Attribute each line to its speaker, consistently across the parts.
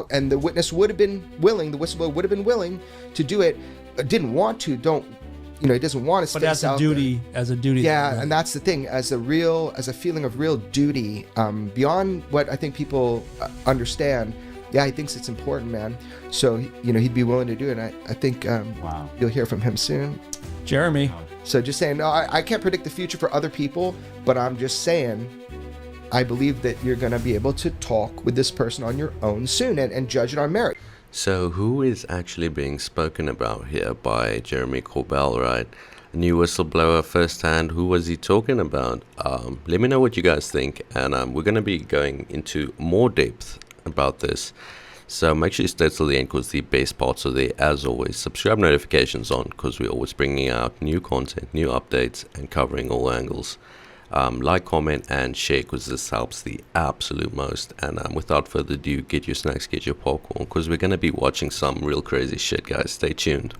Speaker 1: and the witness would have been willing, the whistleblower would have been willing to do it, didn't want to, he doesn't want to.
Speaker 2: But as a duty,
Speaker 1: Yeah, and that's the thing. As a feeling of real duty, beyond what I think people understand. Yeah, he thinks it's important, man. So he'd be willing to do it. And I think you'll hear from him soon.
Speaker 2: Jeremy.
Speaker 1: So just saying, no, I can't predict the future for other people, but I'm just saying, I believe that you're going to be able to talk with this person on your own soon and judge it on merit.
Speaker 3: So who is actually being spoken about here by Jeremy Corbell, right? A new whistleblower firsthand. Who was he talking about? Let me know what you guys think, and we're going to be going into more depth about this. So make sure you stay till the end, because the best parts are there as always. Subscribe, notifications on, because we're always bringing out new content, new updates, and covering all angles. Like, comment, and share, because this helps the absolute most. And without further ado, get your snacks, get your popcorn, because we're going to be watching some real crazy shit, guys. Stay tuned.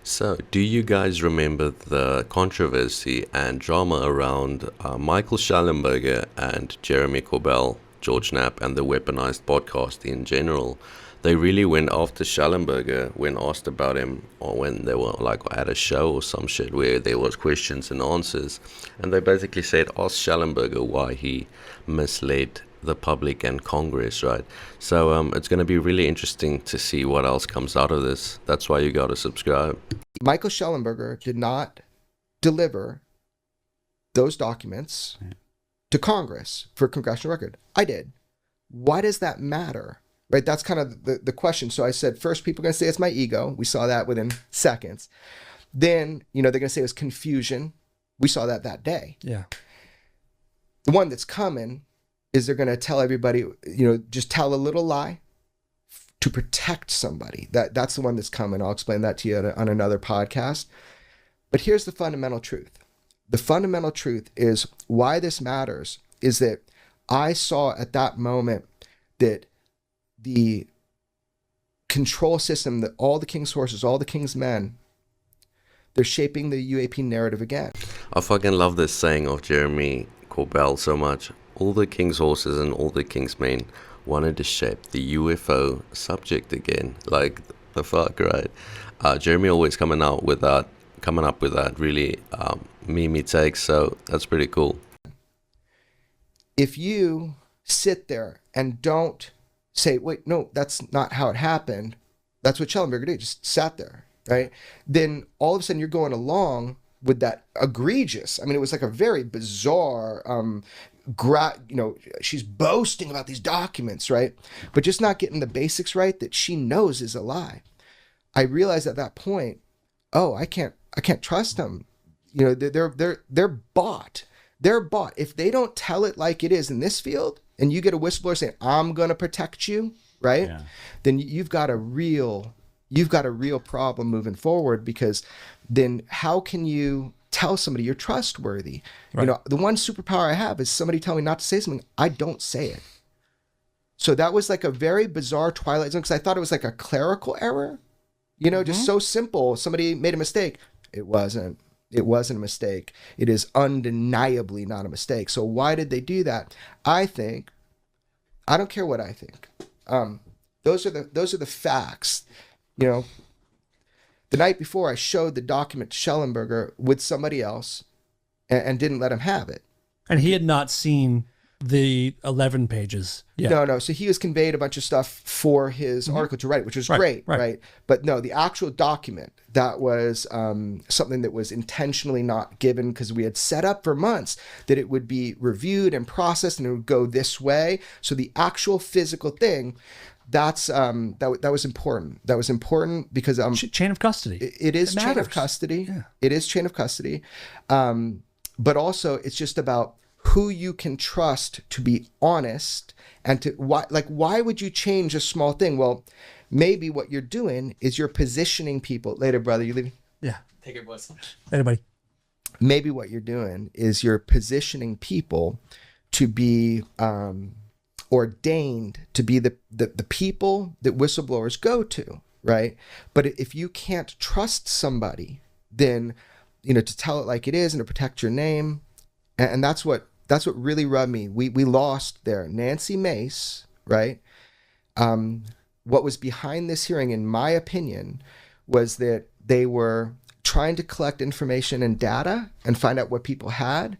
Speaker 3: So, do you guys remember the controversy and drama around Michael Schellenberger and Jeremy Corbell, George Knapp, and the weaponized podcast in general? They really went after Schellenberger when asked about him, or when they were like at a show or some shit where there was questions and answers, and they basically said, ask Schellenberger why he misled the public and Congress, right? So it's going to be really interesting to see what else comes out of this. That's why you got to subscribe.
Speaker 1: Michael Schellenberger did not deliver those documents to Congress for congressional record. I did. Why does that matter? Right, that's kind of the question. So I said, first, people are going to say it's my ego. We saw that within seconds. Then, they're going to say it was confusion. We saw that day.
Speaker 2: Yeah.
Speaker 1: The one that's coming is they're going to tell everybody, just tell a little lie to protect somebody. That's the one that's coming. I'll explain that to you on another podcast. But here's the fundamental truth. The fundamental truth is why this matters is that I saw at that moment that the control system, that all the king's horses, all the king's men, they're shaping the UAP narrative again.
Speaker 3: I fucking love this saying of Jeremy Corbell so much. All the king's horses and all the king's men wanted to shape the UFO subject again. Like, the fuck, right? Jeremy always coming up with that really meme takes, so that's pretty cool.
Speaker 1: If you sit there and don't say, wait, no, that's not how it happened. That's what Schellenberger did, just sat there, right? Then all of a sudden you're going along with that egregious, it was like a very bizarre, she's boasting about these documents, right? But just not getting the basics right that she knows is a lie. I realized at that point, I can't trust them. They're bought. They're bought. If they don't tell it like it is in this field, and you get a whistleblower saying, I'm going to protect you, right? Yeah. Then you've got a real problem moving forward, because then how can you tell somebody you're trustworthy? Right. The one superpower I have is somebody telling me not to say something, I don't say it. So that was like a very bizarre Twilight Zone, because I thought it was like a clerical error, just so simple. Somebody made a mistake. It wasn't. It wasn't a mistake. It is undeniably not a mistake. So why did they do that? I don't care what I think. Those are the facts. The night before, I showed the document to Schellenberger with somebody else and didn't let him have it.
Speaker 2: And he had not seen the 11 pages. Yeah.
Speaker 1: No. So he was conveyed a bunch of stuff for his article to write, which was great, right? But no, the actual document, that was something that was intentionally not given, because we had set up for months that it would be reviewed and processed and it would go this way. So the actual physical thing, that was important. That was important because
Speaker 2: chain of custody.
Speaker 1: It is chain of custody. Yeah. It is chain of custody. But also it's just about who you can trust to be honest, and to why would you change a small thing? Well, maybe what you're doing is you're positioning people. Later, brother, you leaving?
Speaker 2: Yeah.
Speaker 4: Take it, boys.
Speaker 2: Later, buddy.
Speaker 1: Maybe what you're doing is you're positioning people to be ordained to be the people that whistleblowers go to, right? But if you can't trust somebody, then to tell it like it is and to protect your name, and that's what really rubbed me. We lost there Nancy Mace, right? what was behind this hearing, in my opinion, was that they were trying to collect information and data and find out what people had,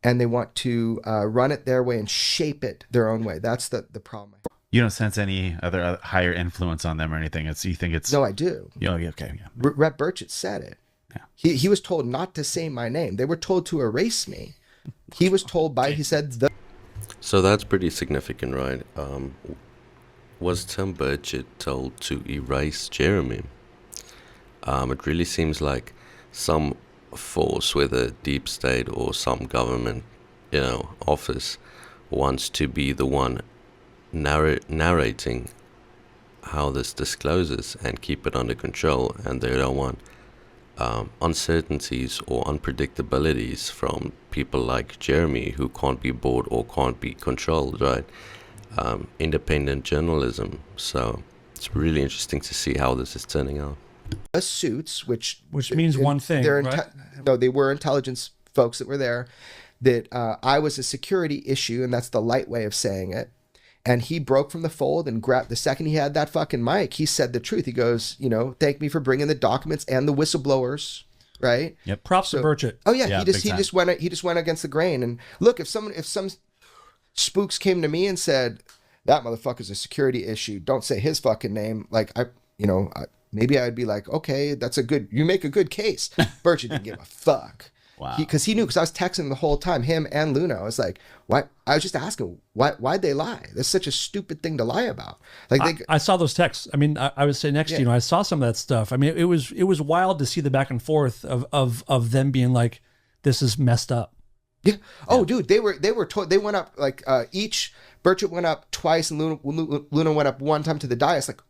Speaker 1: and they want to run it their way and shape it their own way. That's the problem.
Speaker 4: You don't sense any other higher influence on them or anything. You think it's...
Speaker 1: No, I do.
Speaker 4: Yeah, okay, yeah.
Speaker 1: Rep Burchett said it. Yeah. He was told not to say my name. They were told to erase me. He was told he said the...
Speaker 3: So that's pretty significant, right? Was Tim Burchett told to erase Jeremy? It really seems like some force, whether deep state or some government, office, wants to be the one narrating how this discloses and keep it under control, and they don't want uncertainties or unpredictabilities from people like Jeremy, who can't be bought or can't be controlled, right? Independent journalism. So it's really interesting to see how this is turning out.
Speaker 1: Suits, which
Speaker 2: means one thing, right?
Speaker 1: No, they were intelligence folks that were there, that I was a security issue, and that's the light way of saying it. And he broke from the fold and grabbed, the second he had that fucking mic, he said the truth. He goes, thank me for bringing the documents and the whistleblowers, right?
Speaker 4: Yep.
Speaker 2: Props to Burchett.
Speaker 1: Oh yeah, he just went against the grain. And look, if some spooks came to me and said, that motherfucker's a security issue, don't say his fucking name, like maybe I'd be like, okay, you make a good case. Burchett didn't give a fuck.
Speaker 4: Wow.
Speaker 1: Because he knew, because I was texting the whole time, him and Luna. I was like, why? I was just asking, why'd they lie? That's such a stupid thing to lie about. Like
Speaker 2: I saw those texts. I mean, I would say next to you, I saw some of that stuff. I mean, it was wild to see the back and forth of them being like, this is messed up.
Speaker 1: Yeah. Oh, dude, they were told, they went up like each, Burchett went up twice and Luna went up one time to the dais. Like,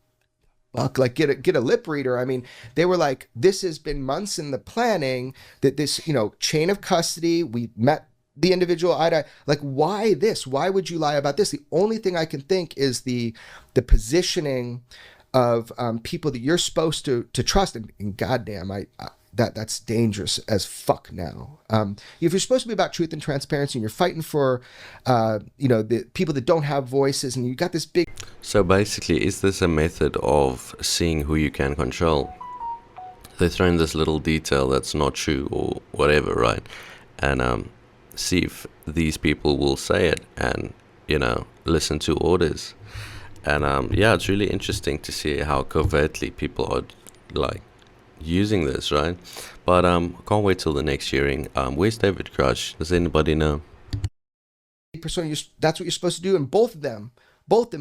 Speaker 1: fuck, like get a lip reader. I mean, they were like, this has been months in the planning, that this, chain of custody, we met the individual eye to eye. Like, why this? Why would you lie about this? The only thing I can think is the positioning of people that you're supposed to trust. And goddamn, that's dangerous as fuck now. If you're supposed to be about truth and transparency, and you're fighting for, the people that don't have voices, and you got this big...
Speaker 3: So basically, is this a method of seeing who you can control? They throw in this little detail that's not true or whatever, right? And see if these people will say it and, listen to orders. And it's really interesting to see how covertly people are like using this, right? But can't wait till the next hearing. Where's David Crush? Does anybody know?
Speaker 1: Persona, that's what you're supposed to do, and both of them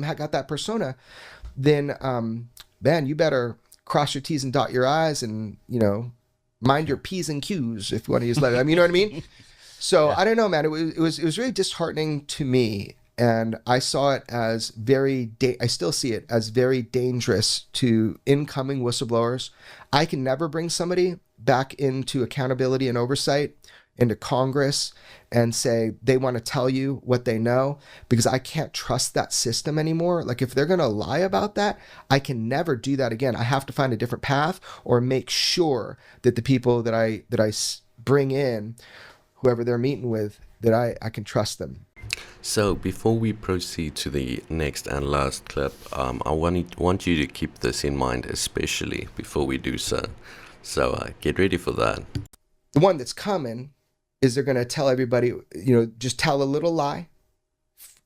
Speaker 1: have got that persona. Then man, you better cross your T's and dot your I's, and mind your P's and Q's, if you want to use that. I mean, you know what I mean? So yeah. I don't know, man. It was really disheartening to me, and I saw it as I still see it as very dangerous to incoming whistleblowers. I can never bring somebody back into accountability and oversight, into Congress, and say they want to tell you what they know, because I can't trust that system anymore. Like, if they're going to lie about that, I can never do that again. I have to find a different path, or make sure that the people that I bring in, whoever they're meeting with, that I can trust them.
Speaker 3: So before we proceed to the next and last clip, I want you to keep this in mind, especially before we do so. So get ready for that.
Speaker 1: The one that's coming is they're going to tell everybody, just tell a little lie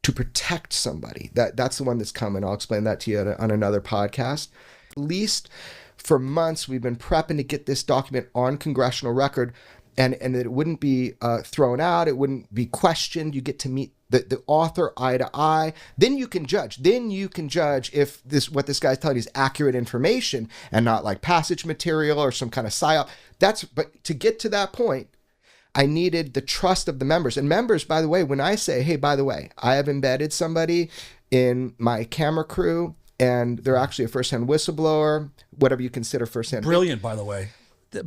Speaker 1: to protect somebody. That's the one that's coming. I'll explain that to you on another podcast. At least for months, we've been prepping to get this document on congressional record, and it wouldn't be thrown out. It wouldn't be questioned. You get to meet the author eye to eye. Then you can judge. If what this guy's telling you is accurate information and not like passage material or some kind of psyop. But to get to that point, I needed the trust of the members. And members, by the way, when I say, hey, by the way, I have embedded somebody in my camera crew, and they're actually a first-hand whistleblower, whatever you consider first-hand.
Speaker 2: Brilliant, by the way.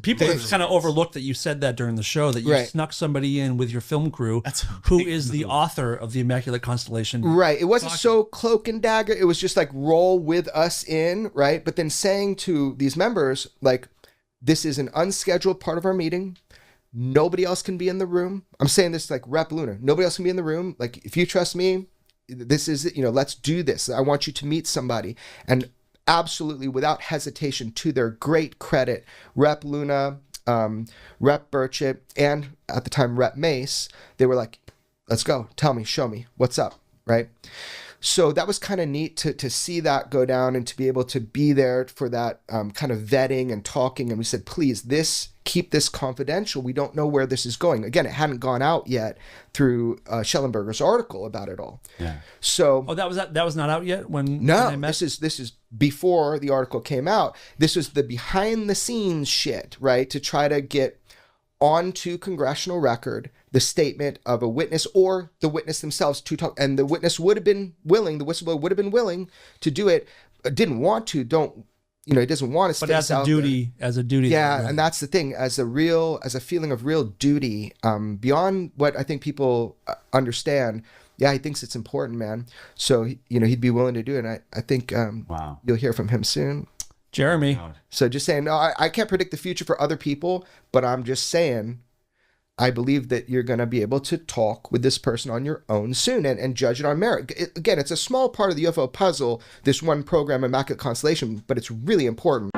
Speaker 2: People have kind of overlooked that you said that during the show, that you snuck somebody in with your film crew who is the author of the Immaculate Constellation.
Speaker 1: Right. It wasn't so cloak and dagger. It was just like, roll with us in, right? But then saying to these members, like, this is an unscheduled part of our meeting. Nobody else can be in the room. I'm saying this like Rep Luna. Nobody else can be in the room. Like, if you trust me, this is, let's do this. I want you to meet somebody. And absolutely, without hesitation, to their great credit, Rep Luna, Rep Burchett, and at the time Rep Mace, they were like, let's go, tell me, show me, what's up, right? So that was kind of neat to see that go down and to be able to be there for that kind of vetting and talking. And we said, please, keep this confidential. We don't know where this is going. Again, it hadn't gone out yet through Schellenberger's article about it all.
Speaker 4: Yeah.
Speaker 1: So
Speaker 2: that was not out yet when
Speaker 1: no,
Speaker 2: they met?
Speaker 1: this is before the article came out. This was the behind the scenes shit, right? To try to get onto congressional record the statement of a witness or the witness themselves to talk, and the witness would have been willing, the whistleblower would have been willing to do it, didn't want to, he doesn't want to.
Speaker 2: But as a duty,
Speaker 1: yeah, and that's the thing, as a feeling of real duty, beyond what I think people understand. Yeah, he thinks it's important, man. So he'd be willing to do it. And I think
Speaker 4: wow,
Speaker 1: you'll hear from him soon.
Speaker 2: Jeremy.
Speaker 1: So just saying, no, I can't predict the future for other people, but I'm just saying, I believe that you're going to be able to talk with this person on your own soon and judge it on merit. Again, it's a small part of the UFO puzzle, this one program, Immaculate Constellation, but it's really important.